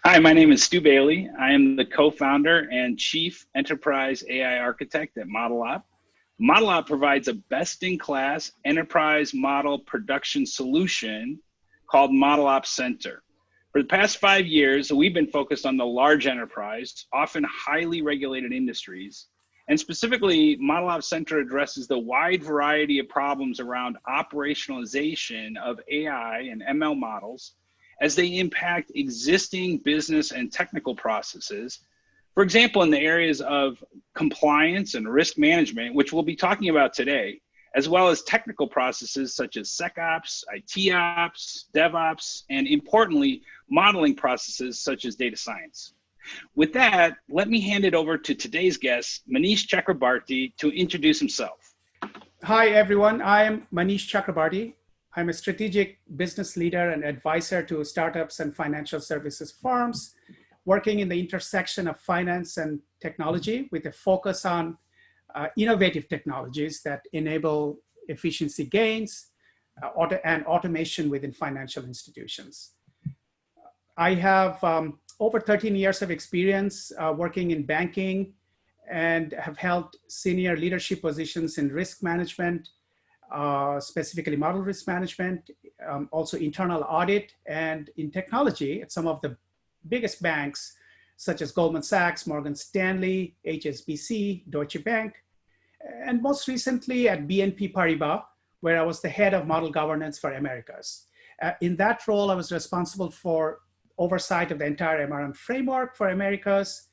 Hi, my name is Stu Bailey. I am the co-founder and chief enterprise AI architect at ModelOps. ModelOps provides a best-in-class enterprise model production solution called ModelOps Center. For the past 5 years, we've been focused on the large enterprise, often highly regulated industries. And specifically, ModelOps Center addresses the wide variety of problems around operationalization of AI and ML models as they impact existing business and technical processes. For example, in the areas of compliance and risk management, which we'll be talking about today, as well as technical processes such as SecOps, IT Ops, DevOps, and importantly, modeling processes such as data science. With that, let me hand it over to today's guest, Manish Chakrabarty, to introduce himself. Hi, everyone. I am Manish Chakrabarty. I'm a strategic business leader and advisor to startups and financial services firms, working in the intersection of finance and technology with a focus on innovative technologies that enable efficiency gains and automation within financial institutions. I have over 13 years of experience working in banking and have held senior leadership positions in risk management, specifically model risk management, also internal audit, and in technology at some of the biggest banks such as Goldman Sachs, Morgan Stanley, HSBC, Deutsche Bank, and most recently at BNP Paribas, where I was the head of model governance for Americas. In that role, I was responsible for oversight of the entire MRM framework for Americas.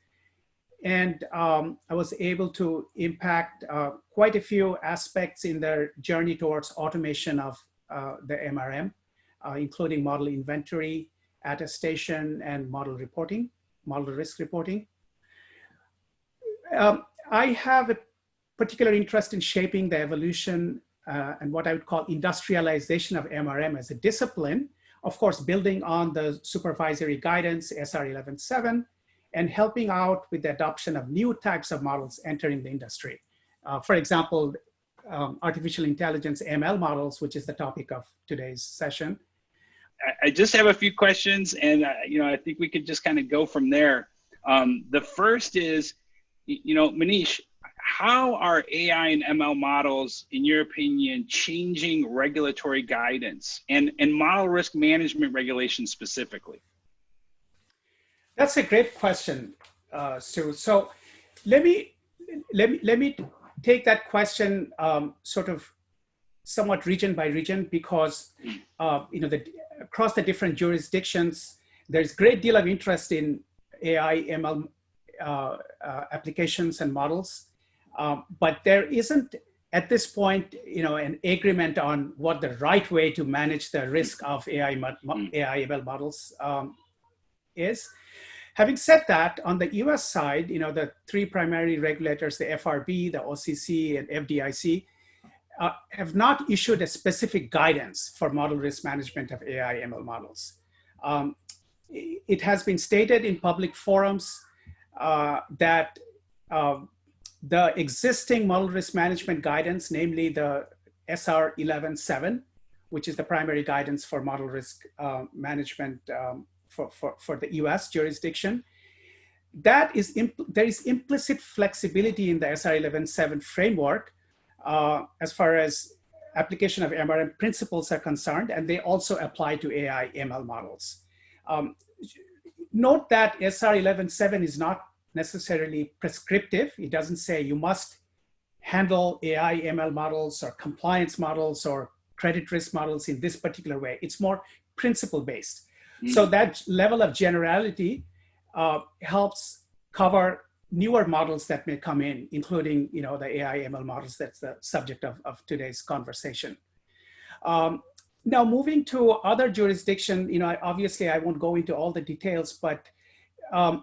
And I was able to impact quite a few aspects in their journey towards automation of the MRM, including model inventory, attestation, and model reporting, model risk reporting. I have a particular interest in shaping the evolution and what I would call industrialization of MRM as a discipline, of course, building on the supervisory guidance, SR 11.7, and helping out with the adoption of new types of models entering the industry. For example, artificial intelligence, ML models, which is the topic of today's session. I just have a few questions, and I think we could just kind of go from there. The first is, Manish, how are AI and ML models, in your opinion, changing regulatory guidance and model risk management regulations specifically? That's a great question, Stu. So let me take that question sort of somewhat region by region, because across the different jurisdictions, there's a great deal of interest in AI, ML applications and models, but there isn't at this point, an agreement on what the right way to manage the risk of AI ML models is. Having said that, on the US side, the three primary regulators, the FRB, the OCC, and FDIC, have not issued a specific guidance for model risk management of AI ML models. It has been stated in public forums that the existing model risk management guidance, namely the SR 11.7, which is the primary guidance for model risk management for the US jurisdiction, there is implicit flexibility in the SR 11.7 framework as far as application of MRM principles are concerned, and they also apply to AI ML models. Note that SR 11.7 is not necessarily prescriptive. It doesn't say you must handle AI ML models or compliance models or credit risk models in this particular way. It's more principle-based. So that level of generality helps cover newer models that may come in, including the AI ML models that's the subject of today's conversation. Now moving to other jurisdictions, obviously I won't go into all the details, but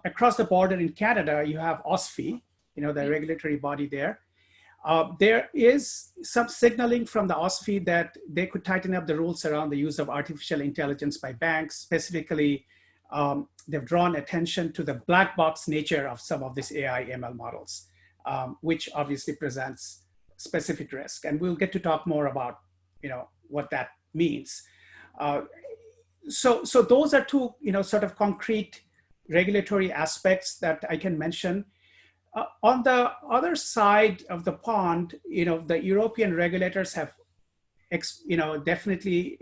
across the border in Canada, you have OSFI, the regulatory body there. There is some signaling from the OSFI that they could tighten up the rules around the use of artificial intelligence by banks. Specifically, they've drawn attention to the black box nature of some of these AI ML models, which obviously presents specific risk. And we'll get to talk more about what that means. So those are two sort of concrete regulatory aspects that I can mention. On the other side of the pond, the European regulators have, definitely,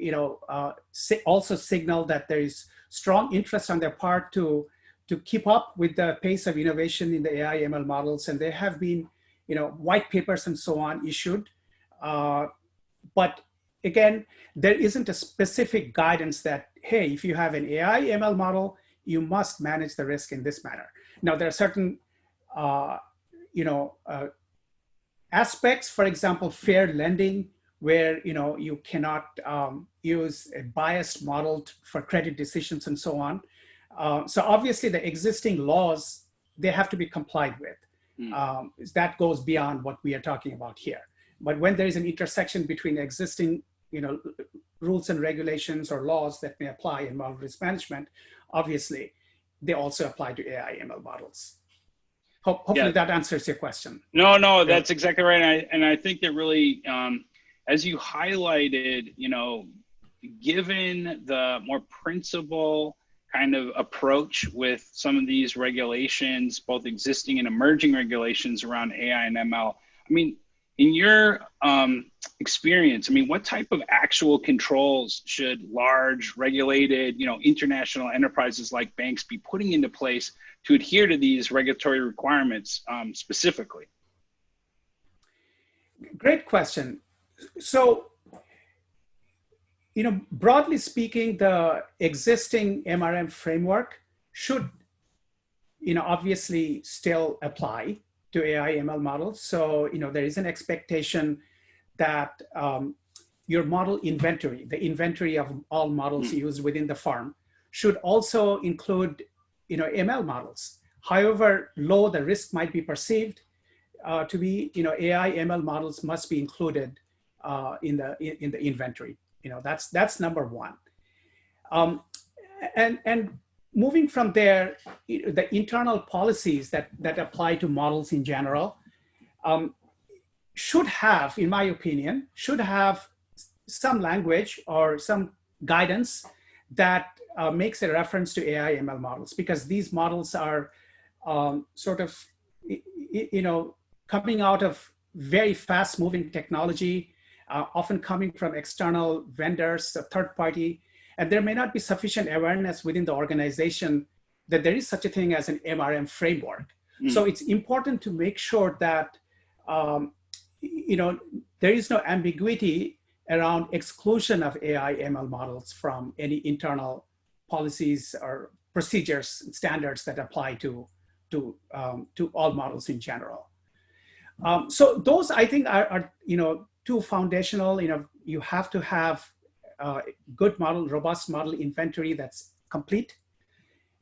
also signaled that there is strong interest on their part to keep up with the pace of innovation in the AI ML models, and there have been, white papers and so on issued. But again, there isn't a specific guidance that, hey, if you have an AI ML model, you must manage the risk in this manner. Now, there are certain aspects, for example, fair lending, where you cannot use a biased model for credit decisions and so on. So obviously, the existing laws, they have to be complied with. That goes beyond what we are talking about here. But when there is an intersection between existing rules and regulations or laws that may apply in model risk management, obviously, they also apply to AI ML models. Hopefully that answers your question. No, that's exactly right. And I think that really, as you highlighted, given the more principle kind of approach with some of these regulations, both existing and emerging regulations around AI and ML, I mean, in your experience, I mean, what type of actual controls should large, regulated, international enterprises like banks be putting into place to adhere to these regulatory requirements specifically? Great question. So, broadly speaking, the existing MRM framework should, obviously still apply to AI ML models. So, there is an expectation that your model inventory, the inventory of all models used within the firm, should also include, ML models. However low the risk might be perceived to be, AI ML models must be included in the inventory. That's number one. And moving from there, the internal policies that apply to models in general should have, in my opinion, some language or some guidance that makes a reference to AI ML models, because these models are sort of, coming out of very fast moving technology, often coming from external vendors, a third party, and there may not be sufficient awareness within the organization that there is such a thing as an MRM framework. So it's important to make sure that, there is no ambiguity around exclusion of AI ML models from any internal policies or procedures and standards that apply to all models in general. So those, I think, are two foundational. You have to have a good model, robust model inventory that's complete,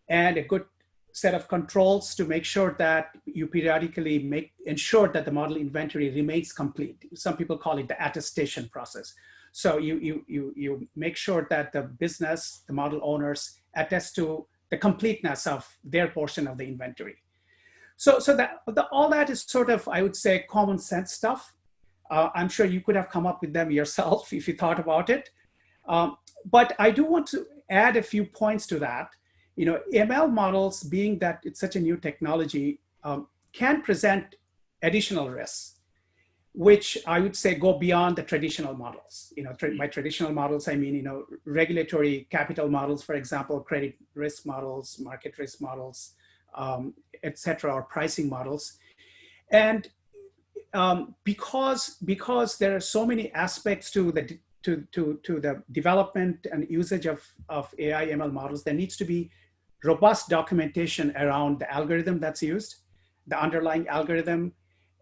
and a good set of controls to make sure that you periodically ensure that the model inventory remains complete. Some people call it the attestation process. So you make sure that the business, the model owners, attest to the completeness of their portion of the inventory. So all that is sort of, I would say, common sense stuff. I'm sure you could have come up with them yourself if you thought about it. But I do want to add a few points to that. ML models, being that it's such a new technology, can present additional risks, which I would say go beyond the traditional models. By traditional models, I mean, regulatory capital models, for example, credit risk models, market risk models, et cetera, or pricing models. And because there are so many aspects to the development and usage of AI ML models, there needs to be robust documentation around the algorithm that's used, the underlying algorithm,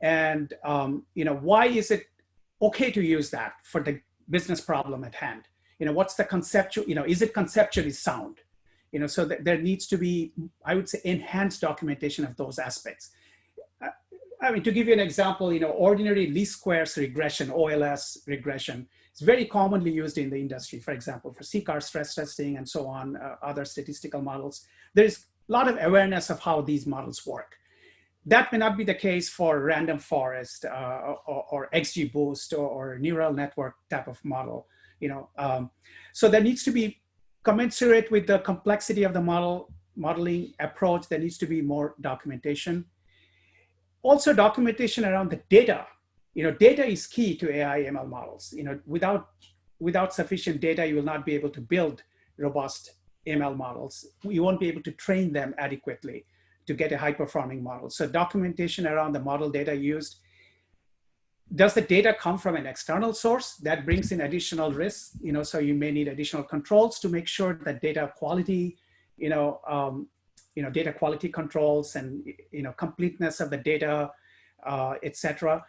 and why is it okay to use that for the business problem at hand? What's the conceptual? Is it conceptually sound? So that there needs to be, I would say, enhanced documentation of those aspects. I mean, to give you an example, ordinary least squares regression, OLS regression, is very commonly used in the industry, for example, for CCAR stress testing and so on, other statistical models. There's a lot of awareness of how these models work. That may not be the case for random forest or XGBoost or neural network type of model. So there needs to be commensurate with the complexity of the model, modeling approach, there needs to be more documentation. Also documentation around the data. Data is key to AI ML models. Without sufficient data, you will not be able to build robust ML models. You won't be able to train them adequately to get a high performing model. So documentation around the model data used. Does the data come from an external source? That brings in additional risks. So you may need additional controls to make sure that data quality, data quality controls and completeness of the data, etc.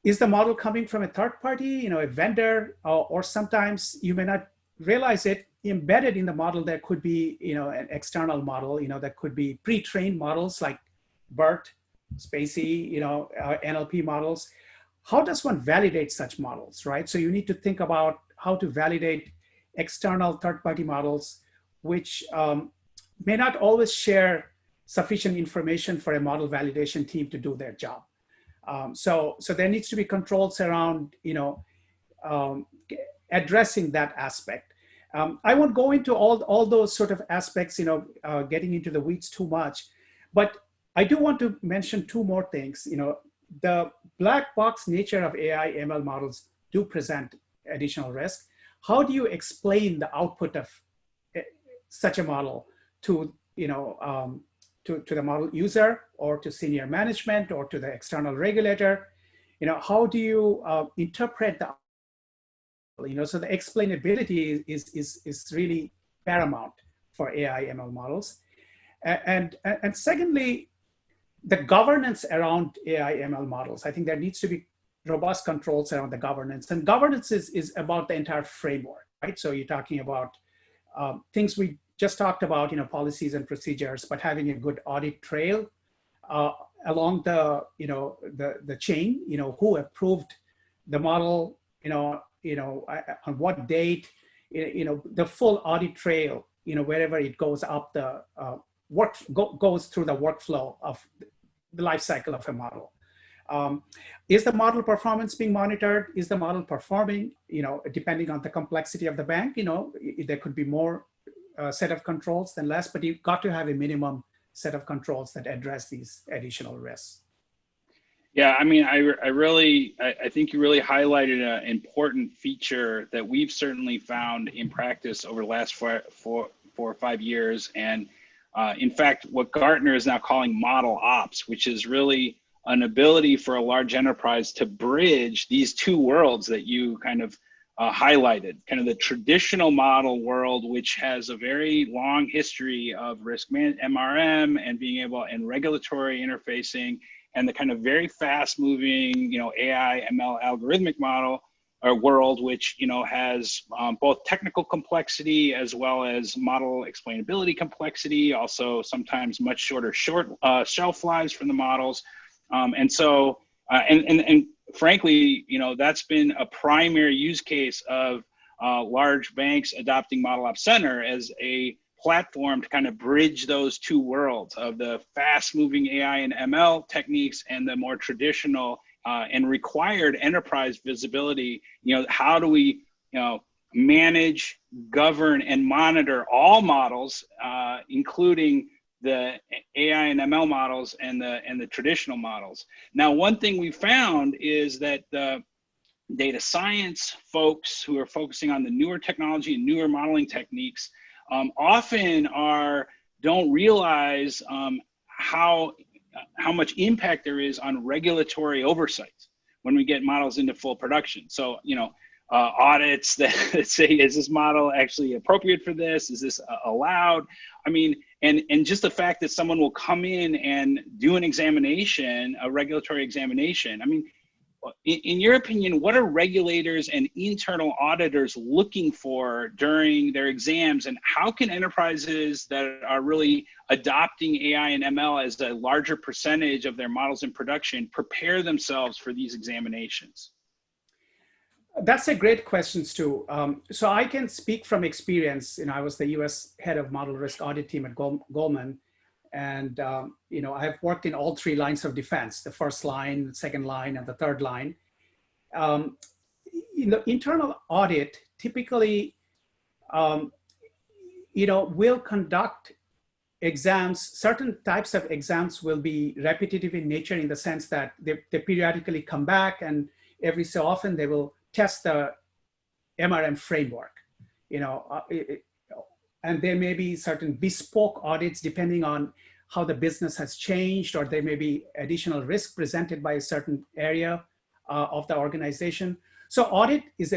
Is the model coming from a third party, a vendor, or sometimes you may not realize it, embedded in the model there could be an external model, that could be pre-trained models like BERT, Spacey, NLP models. How does one validate such models, right? So you need to think about how to validate external third-party models, which may not always share sufficient information for a model validation team to do their job. So there needs to be controls around, addressing that aspect. I won't go into all those sort of aspects, getting into the weeds too much, but I do want to mention two more things. The black box nature of AI ML models do present additional risk. How do you explain the output of such a model to the model user or to senior management or to the external regulator? How do you interpret the, so the explainability is really paramount for AI ML models. And secondly, the governance around AI ML models. I think there needs to be robust controls around the governance, and governance is about the entire framework, right? So you're talking about things we just talked about, policies and procedures, but having a good audit trail along the chain, who approved the model, on what date, the full audit trail, wherever it goes up the goes through the workflow of the life cycle of a model. Is the model performance being monitored? Is the model performing? Depending on the complexity of the bank, there could be more set of controls than less, but you've got to have a minimum set of controls that address these additional risks. Yeah, I mean, I think you really highlighted an important feature that we've certainly found in practice over the last four or 5 years. And in fact, what Gartner is now calling ModelOps, which is really an ability for a large enterprise to bridge these two worlds that you kind of highlighted, kind of the traditional model world, which has a very long history of risk management, MRM, and being able, and regulatory interfacing, and the kind of very fast moving, AI, ML algorithmic model or world, which, has both technical complexity as well as model explainability complexity, also sometimes much shorter shelf lives for the models. And so, and frankly, that's been a primary use case of large banks adopting ModelOps Center as a platform to kind of bridge those two worlds of the fast moving AI and ML techniques and the more traditional and required enterprise visibility. How do we, manage, govern, and monitor all models, including the AI and ML models and the traditional models. Now, one thing we found is that the data science folks who are focusing on the newer technology and newer modeling techniques often don't realize how much impact there is on regulatory oversight when we get models into full production. So, audits that say, is this model actually appropriate for this? Is this allowed? I mean, and just the fact that someone will come in and do an examination, a regulatory examination. I mean, in your opinion, what are regulators and internal auditors looking for during their exams, and how can enterprises that are really adopting AI and ML as a larger percentage of their models in production prepare themselves for these examinations? That's a great question, Stu. So I can speak from experience. I was the US head of model risk audit team at Goldman. And I have worked in all three lines of defense: the first line, the second line, and the third line. Internal audit typically, will conduct exams, certain types of exams will be repetitive in nature in the sense that they periodically come back, and every so often they will test the MRM framework, and there may be certain bespoke audits depending on how the business has changed, or there may be additional risk presented by a certain area of the organization. So audit is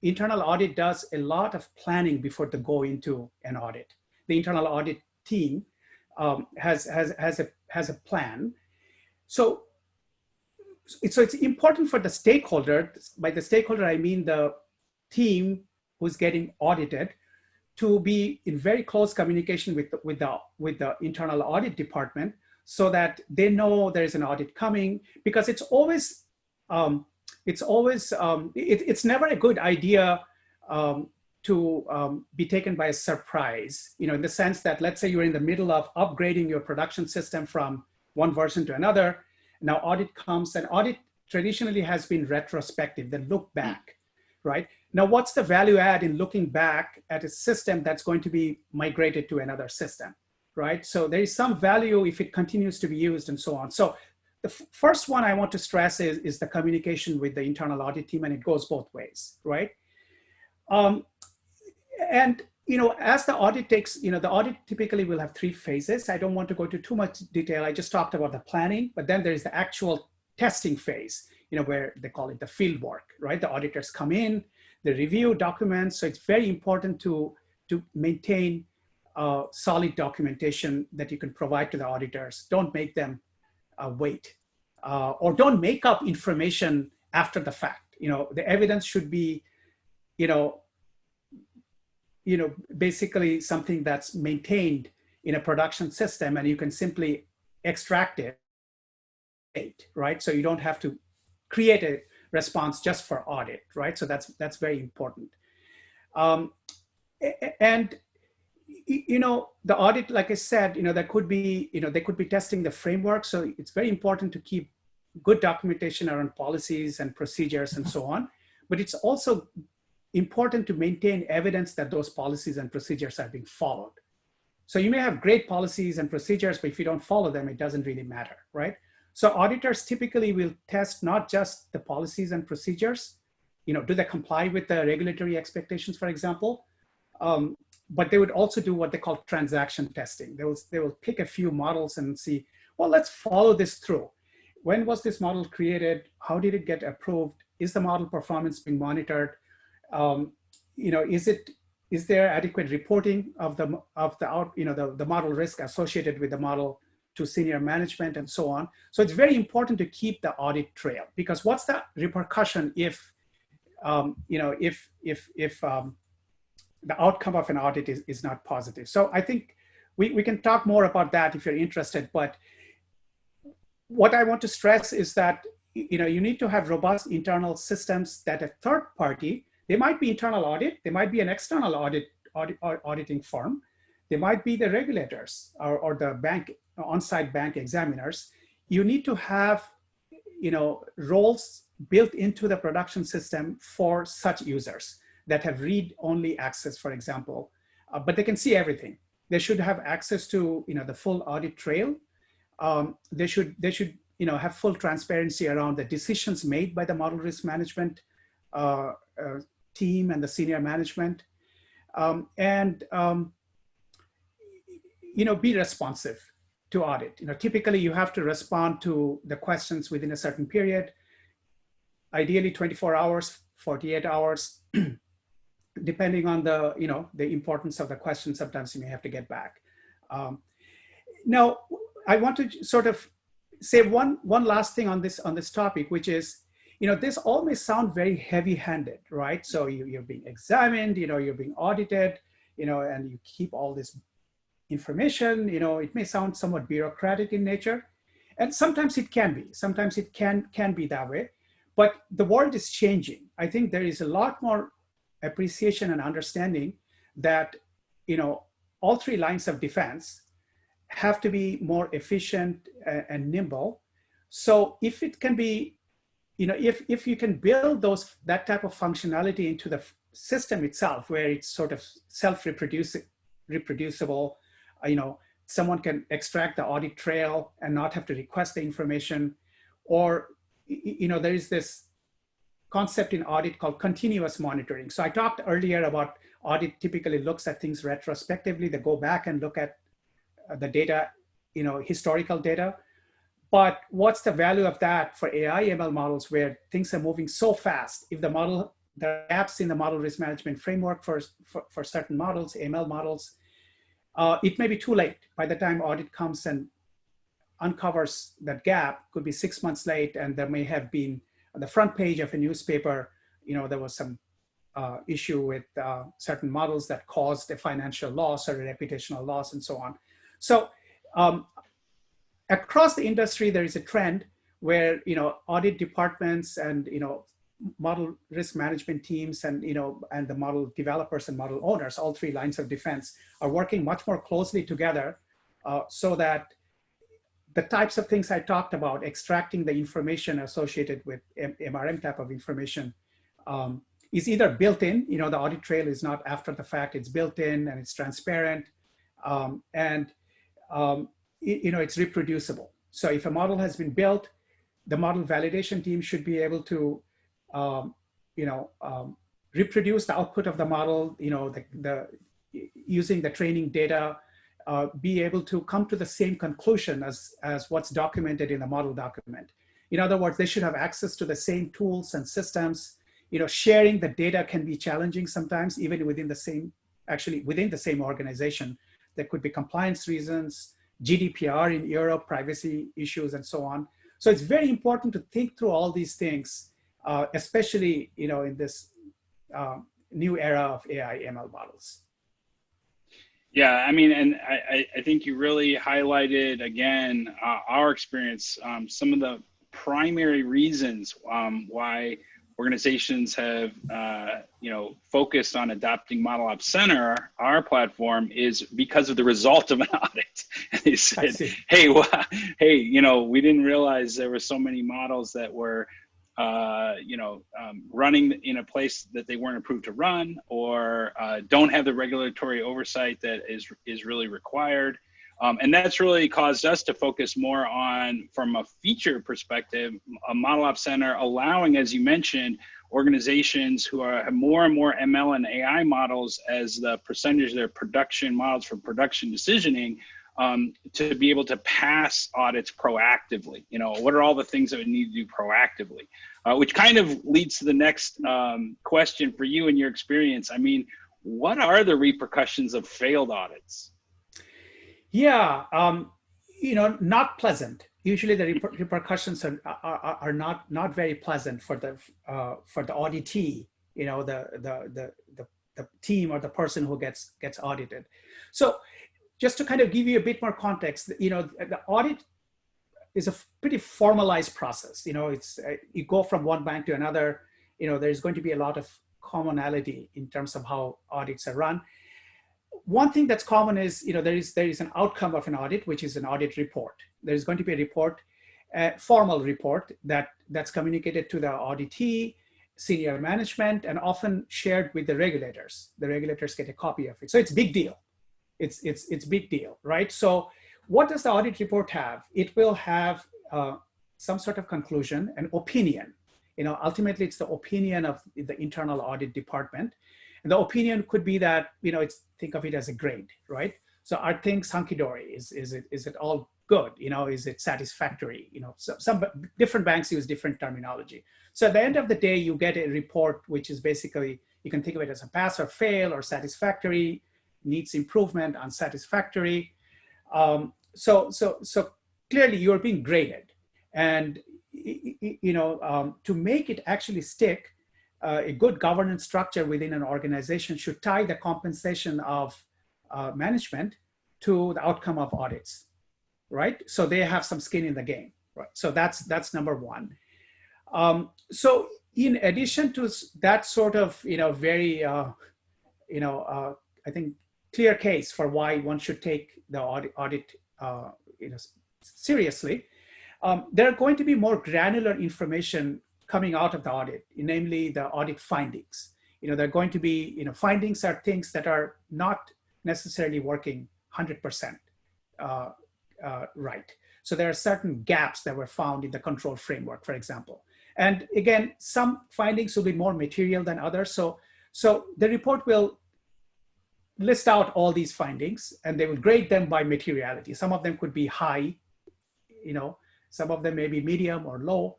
internal audit does a lot of planning before they go into an audit. The internal audit team has a plan. So it's important for the stakeholder. By the stakeholder, I mean the team who's getting audited, to be in very close communication with the internal audit department, so that they know there is an audit coming. Because it's never a good idea to be taken by a surprise, in the sense that, let's say you're in the middle of upgrading your production system from one version to another. Now audit comes, and audit traditionally has been retrospective, they look back, right? Now, what's the value add in looking back at a system that's going to be migrated to another system, right? So there is some value if it continues to be used and so on. So the first one I want to stress is the communication with the internal audit team, and it goes both ways, right? And as the audit takes, the audit typically will have 3 phases. I don't want to go into too much detail. I just talked about the planning, but then there is the actual testing phase, where they call it the field work, right? The auditors come in, they review documents. So it's very important to maintain solid documentation that you can provide to the auditors. Don't make them wait, or don't make up information after the fact. The evidence should be, basically something that's maintained in a production system, and you can simply extract it, right? So you don't have to create a response just for audit, right? So that's very important. And the audit, like I said, there could be, they could be testing the framework. So it's very important to keep good documentation around policies and procedures and so on. But it's also important to maintain evidence that those policies and procedures are being followed. So you may have great policies and procedures, but if you don't follow them, it doesn't really matter, right? So auditors typically will test not just the policies and procedures, do they comply with the regulatory expectations, for example, but they would also do what they call transaction testing. They will pick a few models and see, well, let's follow this through. When was this model created? How did it get approved? Is the model performance being monitored? Is there adequate reporting of the model risk associated with the model to senior management and so on? So it's very important to keep the audit trail, because what's the repercussion if the outcome of an audit is not positive? So I think we can talk more about that if you're interested, but what I want to stress is that you need to have robust internal systems that a third party, they might be internal audit, they might be an external auditing firm, they might be the regulators or the bank, on-site bank examiners. You need to have roles built into the production system for such users that have read-only access, for example, but they can see everything. They should have access to the full audit trail. They should have full transparency around the decisions made by the model risk management team and the senior management, and be responsive to audit. Typically you have to respond to the questions within a certain period, ideally 24 hours, 48 hours, depending on the importance of the question. Sometimes you may have to get back. Now, I want to sort of say one last thing on this topic, which is, this all may sound very heavy-handed, right? So you're being examined, you're being audited, and you keep all this information. It may sound somewhat bureaucratic in nature, and sometimes it can be. Sometimes it can be that way, but the world is changing. I think there is a lot more appreciation and understanding that all 3 lines of defense have to be more efficient and nimble. So if it can be, if you can build that type of functionality into the system itself, where it's sort of self-reproducible, Someone can extract the audit trail and not have to request the information. Or, there is this concept in audit called continuous monitoring. So I talked earlier about audit typically looks at things retrospectively. They go back and look at the data, historical data. But what's the value of that for AI ML models where things are moving so fast? If there are gaps in the model risk management framework for certain models, ML models, it may be too late. By the time audit comes and uncovers that gap, could be 6 months late, and there may have been on the front page of a newspaper, there was some issue with certain models that caused a financial loss or a reputational loss and so on. So across the industry, there is a trend where, audit departments and, model risk management teams and, and the model developers and model owners, all three lines of defense, are working much more closely together so that the types of things I talked about, extracting the information associated with MRM type of information, is either built in, the audit trail is not after the fact, it's built in and it's transparent, and it's reproducible. So if a model has been built, the model validation team should be able to, reproduce the output of the model, using the training data, be able to come to the same conclusion as what's documented in the model document. In other words, they should have access to the same tools and systems. Sharing the data can be challenging sometimes, even within the same organization. There could be compliance reasons, GDPR in Europe, privacy issues, and so on. So it's very important to think through all these things, especially in this new era of AI ML models. Yeah, I mean, and I think you really highlighted again our experience. Some of the primary reasons why organizations have focused on adopting ModelOps Center, our platform, is because of the result of an audit. And they said, "Hey, we didn't realize there were so many models that were running in a place that they weren't approved to run, or don't have the regulatory oversight that is really required." And that's really caused us to focus more on, from a feature perspective, a ModelOps Center, allowing, as you mentioned, organizations who have more and more ML and AI models as the percentage of their production models for production decisioning, to be able to pass audits proactively. What are all the things that we need to do proactively? Which kind of leads to the next question for you and your experience. I mean, what are the repercussions of failed audits? Yeah, not pleasant. Usually the repercussions are not very pleasant for the auditee, the team or the person who gets audited. So just to kind of give you a bit more context, the audit is a pretty formalized process. It's you go from one bank to another. There's going to be a lot of commonality in terms of how audits are run. One thing that's common is, there is an outcome of an audit, which is an audit report. There's going to be a report, a formal report that's communicated to the auditee, senior management, and often shared with the regulators. The regulators get a copy of it. So it's big deal. It's big deal, right? So what does the audit report have? It will have some sort of conclusion, an opinion. Ultimately, it's the opinion of the internal audit department. And the opinion could be that, think of it as a grade, right? So are things hunky-dory? Is it all good? Is it satisfactory? Some different banks use different terminology. So at the end of the day, you get a report, which is basically, you can think of it as a pass or fail, or satisfactory, needs improvement, unsatisfactory. So clearly you're being graded. And, to make it actually stick, a good governance structure within an organization should tie the compensation of management to the outcome of audits, right? So they have some skin in the game, right? So that's number one. So in addition to that sort of, very, I think, clear case for why one should take the audit seriously, there are going to be more granular information coming out of the audit, namely the audit findings. There are going to be, findings are things that are not necessarily working 100% right. So there are certain gaps that were found in the control framework, for example. And again, some findings will be more material than others. So the report will list out all these findings, and they will grade them by materiality. Some of them could be high, some of them may be medium or low.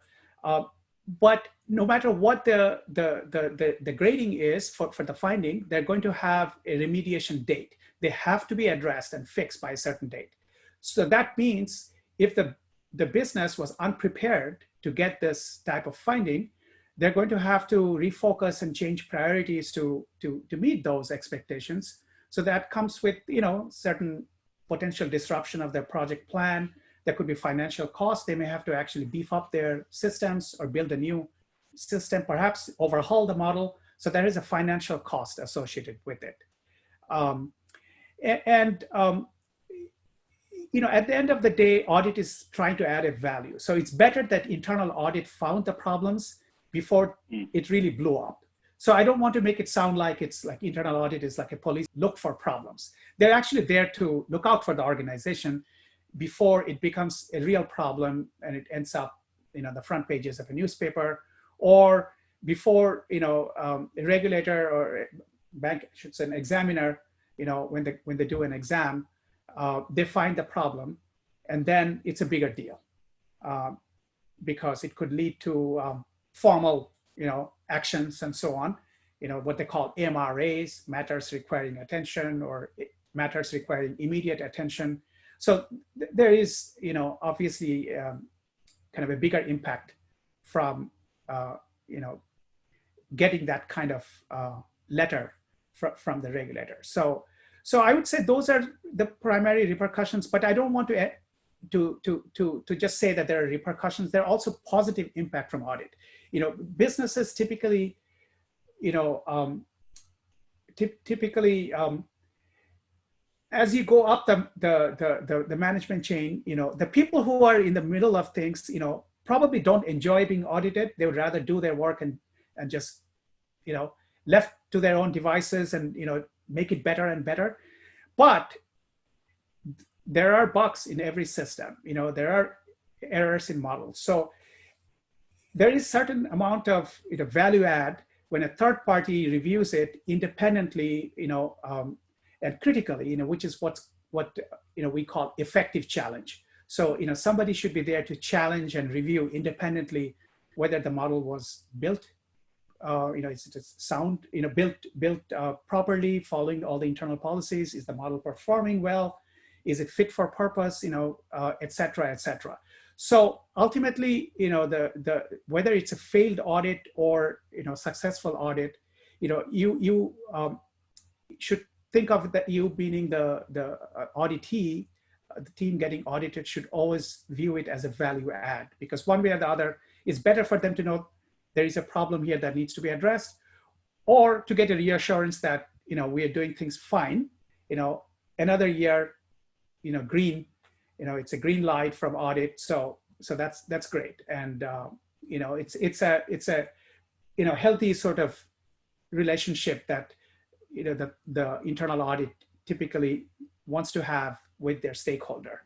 But no matter what the grading is for the finding, they're going to have a remediation date. They have to be addressed and fixed by a certain date. So that means if the business was unprepared to get this type of finding, they're going to have to refocus and change priorities to meet those expectations. So that comes with certain potential disruption of their project plan. There could be financial costs. They may have to actually beef up their systems or build a new system, perhaps overhaul the model. So there is a financial cost associated with it. At the end of the day, audit is trying to add a value. So it's better that internal audit found the problems before it really blew up. So I don't want to make it sound like it's like internal audit is like a police look for problems. They're actually there to look out for the organization before it becomes a real problem and it ends up, the front pages of a newspaper, or before, a regulator or a bank, I should say an examiner, when they do an exam, they find the problem, and then it's a bigger deal because it could lead to formal, actions and so on, what they call MRAs, matters requiring attention, or matters requiring immediate attention. So there is, obviously kind of a bigger impact from, getting that kind of letter from the regulator. So I would say those are the primary repercussions, but I don't want to just say that there are repercussions. There are also positive impact from audit. Businesses typically, as you go up the management chain, the people who are in the middle of things, probably don't enjoy being audited. They would rather do their work and just, left to their own devices and, make it better and better. But there are bugs in every system. There are errors in models. So there is certain amount of value add when a third party reviews it independently, and critically, which is what we call effective challenge. So somebody should be there to challenge and review independently whether the model was built, is it sound, built properly, following all the internal policies. Is the model performing well? Is it fit for purpose? Et cetera, et cetera. So ultimately, the whether it's a failed audit or successful audit, you should think of that you meaning the auditee, the team getting audited should always view it as a value add, because one way or the other, it's better for them to know there is a problem here that needs to be addressed, or to get a reassurance that we are doing things fine. Another year, green, it's a green light from audit. So that's great, and it's a healthy sort of relationship that the internal audit typically wants to have with their stakeholder.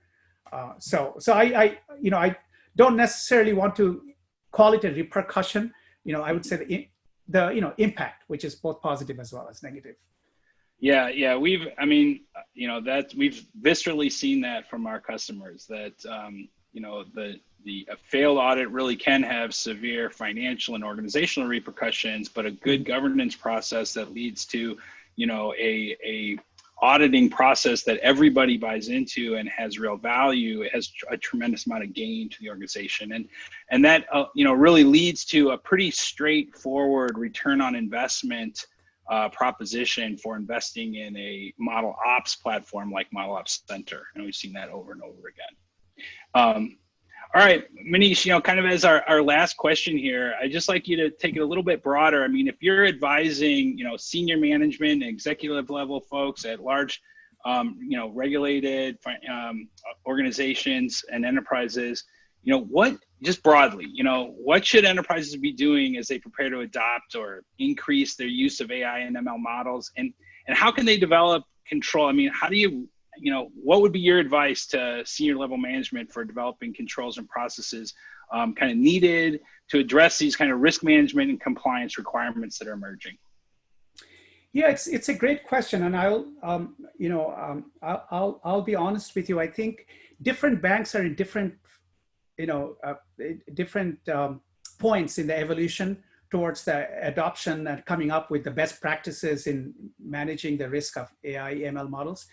So I don't necessarily want to call it a repercussion. I would say the impact, which is both positive as well as negative. Yeah, we've viscerally seen that from our customers, that a failed audit really can have severe financial and organizational repercussions, but a good governance process that leads to a auditing process that everybody buys into and has real value, it has a tremendous amount of gain to the organization. And that, really leads to a pretty straightforward return on investment proposition for investing in a ModelOps platform like ModelOps Center. And we've seen that over and over again. All right, Manish, kind of as our last question here, I'd just like you to take it a little bit broader. I mean, if you're advising, senior management, executive level folks at large, regulated organizations and enterprises, what, just broadly, what should enterprises be doing as they prepare to adopt or increase their use of AI and ML models? And how can they develop control? I mean, how do you what would be your advice to senior level management for developing controls and processes kind of needed to address these kind of risk management and compliance requirements that are emerging? Yeah, it's a great question, and I'll be honest with you. I think different banks are in different points in the evolution towards the adoption and coming up with the best practices in managing the risk of AI ML models.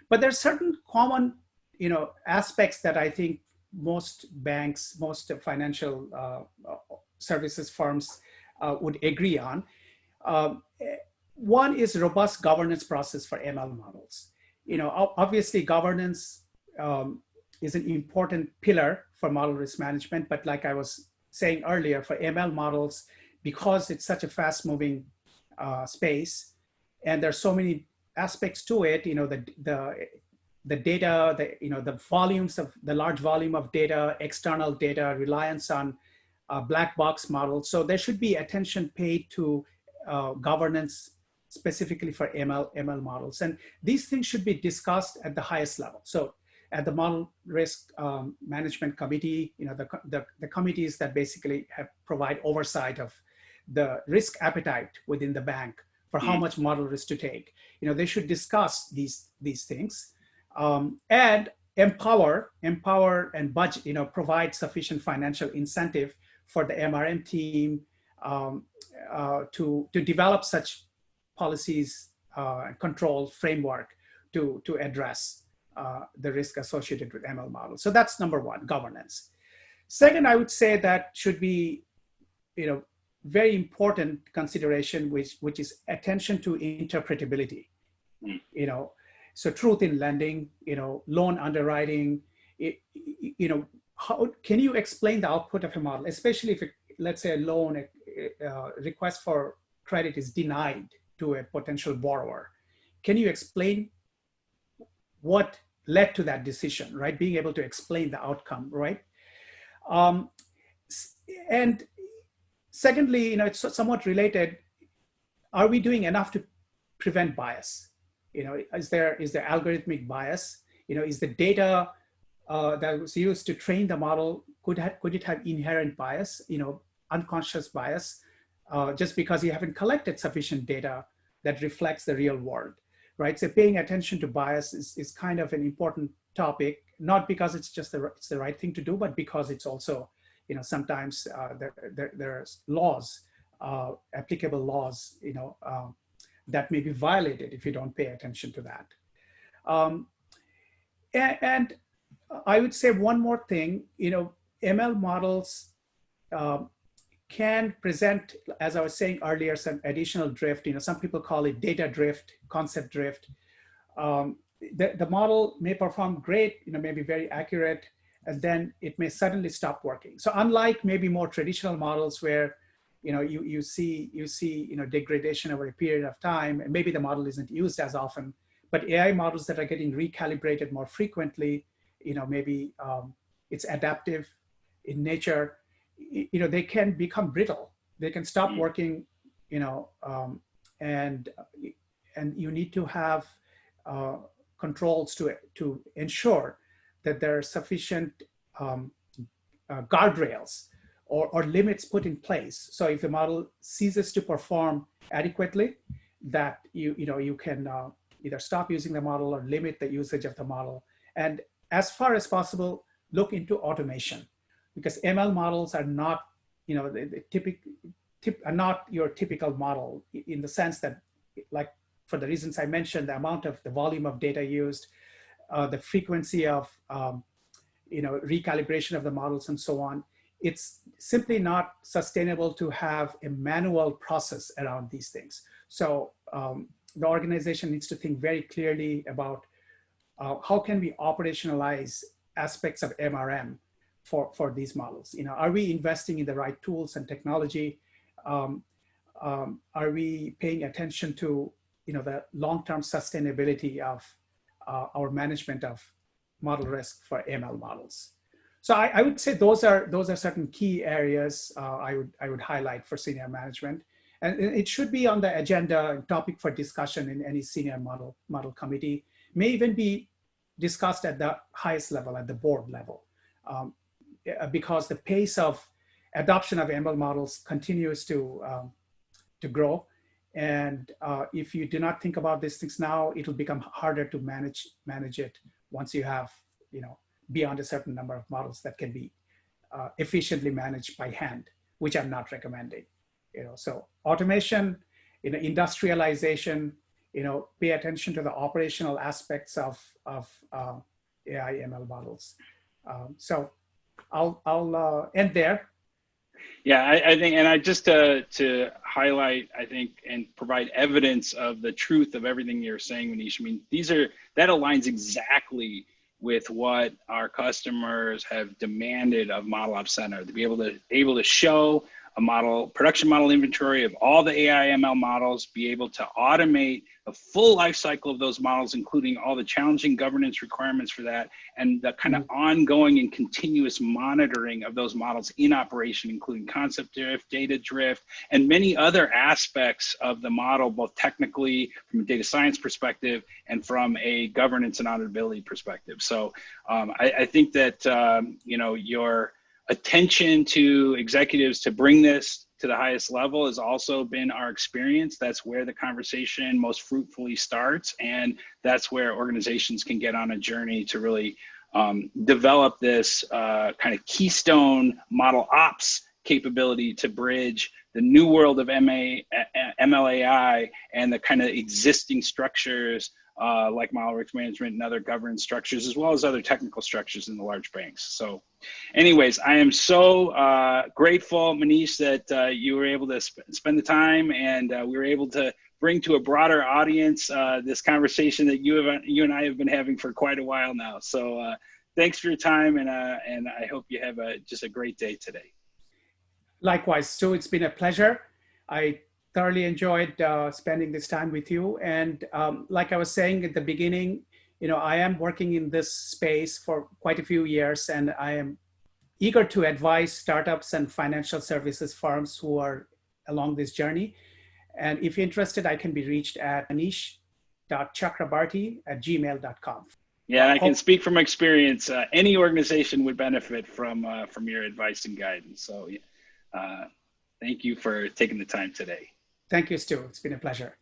But there are certain common aspects that I think most banks, most financial services firms would agree on. One is robust governance process for ML models. Obviously governance is an important pillar for model risk management, but like I was saying earlier, for ML models, because it's such a fast-moving space, and there's so many aspects to it, the data, the volumes of the large volume of data, external data, reliance on black box models. So there should be attention paid to governance specifically for ML models. And these things should be discussed at the highest level. So at the Model Risk Management Committee, the committees that basically provide oversight of the risk appetite within the bank for how much model risk to take. They should discuss these things and empower and budget, provide sufficient financial incentive for the MRM team to develop such policies and control framework to address the risk associated with ML models. So that's number one, governance. Second, I would say that should be, very important consideration, which is attention to interpretability. So truth in lending, loan underwriting, how can you explain the output of a model, especially if let's say a loan request for credit is denied to a potential borrower? Can you explain what led to that decision, right? Being able to explain the outcome, right? And secondly, it's somewhat related. Are we doing enough to prevent bias? Is there algorithmic bias? Is the data that was used to train the model, could it have inherent bias, unconscious bias, just because you haven't collected sufficient data that reflects the real world, right? So paying attention to bias is kind of an important topic, not because it's just it's the right thing to do, but because it's also, sometimes there's laws, applicable laws, that may be violated if you don't pay attention to that. And I would say one more thing, ML models can present, as I was saying earlier, some additional drift. Some people call it data drift, concept drift. The model may perform great, may be very accurate, and then it may suddenly stop working. So unlike maybe more traditional models where you see degradation over a period of time, and maybe the model isn't used as often, but AI models that are getting recalibrated more frequently, maybe it's adaptive in nature, they can become brittle. They can stop working, and you need to have controls to ensure that there are sufficient guardrails or limits put in place. So if the model ceases to perform adequately, that you can either stop using the model or limit the usage of the model. And as far as possible, look into automation, because ML models are not, are not your typical model, in the sense that, like, for the reasons I mentioned, the volume of data used, the frequency of recalibration of the models and so on. It's simply not sustainable to have a manual process around these things. So the organization needs to think very clearly about how can we operationalize aspects of MRM for these models. Are we investing in the right tools and technology? Are we paying attention to the long-term sustainability of our management of model risk for ML models? So I would say those are certain key areas I would highlight for senior management, and it should be on the agenda, topic for discussion in any senior model committee. May even be discussed at the highest level, at the board level, because the pace of adoption of ML models continues to grow. And if you do not think about these things now, it'll become harder to manage it once you have, beyond a certain number of models that can be efficiently managed by hand, which I'm not recommending. So automation, industrialization, pay attention to the operational aspects of AI ML models. So I'll end there. Yeah, I think, and I just to highlight, I think, and provide evidence of the truth of everything you're saying, Manish. I mean, that aligns exactly with what our customers have demanded of ModelOps Center, to be able to show a production model inventory of all the AI ML models, be able to automate a full life cycle of those models, including all the challenging governance requirements for that, and the kind of ongoing and continuous monitoring of those models in operation, including concept drift, data drift, and many other aspects of the model, both technically from a data science perspective and from a governance and auditability perspective. So I think that, your attention to executives to bring this to the highest level has also been our experience. That's where the conversation most fruitfully starts. And that's where organizations can get on a journey to really develop this kind of keystone ModelOps capability to bridge the new world of MLAI and the kind of existing structures like model risk management and other governance structures, as well as other technical structures in the large banks. So anyways, I am so grateful, Manish, that you were able to spend the time, and we were able to bring to a broader audience this conversation that you and I have been having for quite a while now. So thanks for your time, and I hope you have just a great day today. Likewise, Stu, it's been a pleasure. I thoroughly enjoyed spending this time with you. And like I was saying at the beginning, I am working in this space for quite a few years, and I am eager to advise startups and financial services firms who are along this journey. And if you're interested, I can be reached at manish.chakrabarty@gmail.com. Yeah, I can speak from experience. Any organization would benefit from your advice and guidance. So thank you for taking the time today. Thank you, Stu. It's been a pleasure.